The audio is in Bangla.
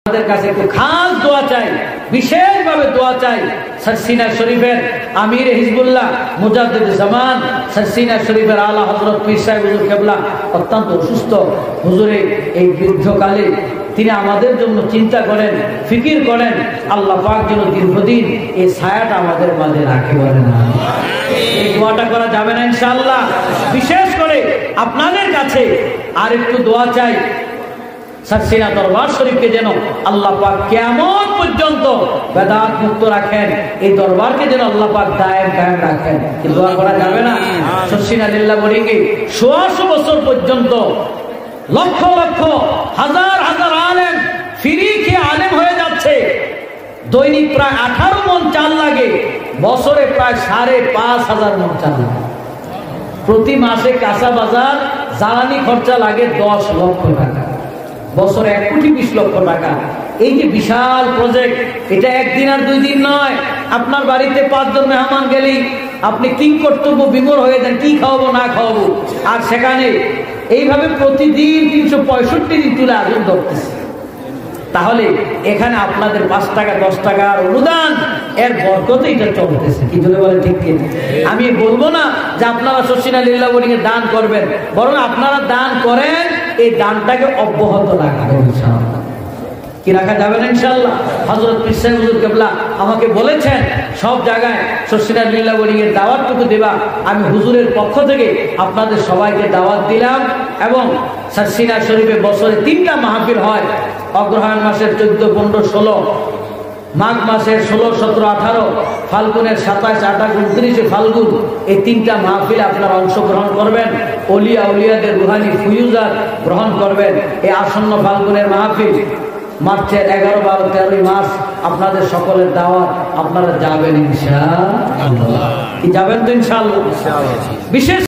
আপনাদের কাছে একটু খাস দোয়া চাই, বিশেষভাবে দোয়া চাই। সিনা শরীফের আমির হিজবুল্লাহ মুজাদ্দিদ জামান সিনা শরীফের আলা হযরত পীর সাহেব হুজুর কেবলা অত্যন্ত অসুস্থ। হুজুরে এই বৃদ্ধকালে তিনি আমাদের জন্য চিন্তা করেন, ফিকির করেন। আল্লাহ পাক যেন দীর্ঘদিন এই ছায়াটা আমাদের মাঝে রাখে বলেন আমিন। এই দোয়াটা করা যাবে না ইনশাআল্লাহ। বিশেষ করে আপনাদের কাছে আর একটু দোয়া চাই, সিনা দরবার শরীফকে যেন আল্লাহ পাক কিয়ামত পর্যন্ত বেদাত মুক্ত রাখেন, এই দরবারকে যেন আল্লাহ পাক দায়েম কায়েম রাখেন। কি দোয়া করা যাবে না? সিনা লিল্লাহ বলিকে 100 বছর পর্যন্ত লক্ষ লক্ষ হাজার হাজার আলেম ফিরি খেয়ে আলেম হয়ে যাচ্ছে। দৈনিক প্রায় 18 মণ চাল লাগে, বছরে প্রায় 5,500 মণ চাল লাগে। প্রতি মাসে কাঁচা বাজার জ্বালানি খরচা লাগে 10 লক্ষ টাকা, বছরে 1,20 লক্ষ টাকা। এই যে বিশাল প্রজেক্ট, এটা একদিন আর 2 দিন নয়। আপনার বাড়িতে 5 জন মেহমান গেলেই আপনি কি কর্তব্য বিমূঢ় হয়ে যান, কি খাওয়াবো না খাওয়াবো। আর সেখানে এইভাবে প্রতিদিন 365 দিন তুলে আগুন ধরতেছে। তাহলে এখানে আপনাদের 5 টাকা 10 টাকার অনুদান, এর বরকতে এটা চলতেছে। কি যদি বলে ঠিক কি? আমি বলবো না যে আপনারা সিনা লিল্লাহ বলিকে দান করবেন, বরং আপনারা দান করেন, এই দানটাকে অব্যাহত রাখবেন ইনশাআল্লাহ। কি রাখা যাবে না ইনশাআল্লাহ? হযরত পীর সাহেব হুজুর কেবলা আমাকে বলেছেন সব জায়গায় সিনা লিল্লাহ বলিকে দাওয়াতটুকু দেবা। আমি হুজুরের পক্ষ থেকে আপনাদের সবাইকে দাওয়াত দিলাম। এবং সিনা শরীফে বছরে 3টা মাহফিল হয়। অগ্রহায়ণ মাসের 14, 15, 16, মাঘ মাসের 16, 17, 18, ফাল্গুনের 27, 28, 29 ফাল্গুন। এই 3টা মাহফিলে আপনারা অংশগ্রহণ করবেন। ওলিয়া উলিয়াদের রুহানি ফুয়ুজাত গ্রহণ করবেন। এই আসন্ন ফাল্গুনের মাহফিল মার্চের 11, 12, 13 মার্চ আপনাদের সকলের দাওয়াত। আপনারা যাবেন ইনশাআল্লাহ। কি যাবেন তো ইনশাআল্লাহ? বিশেষ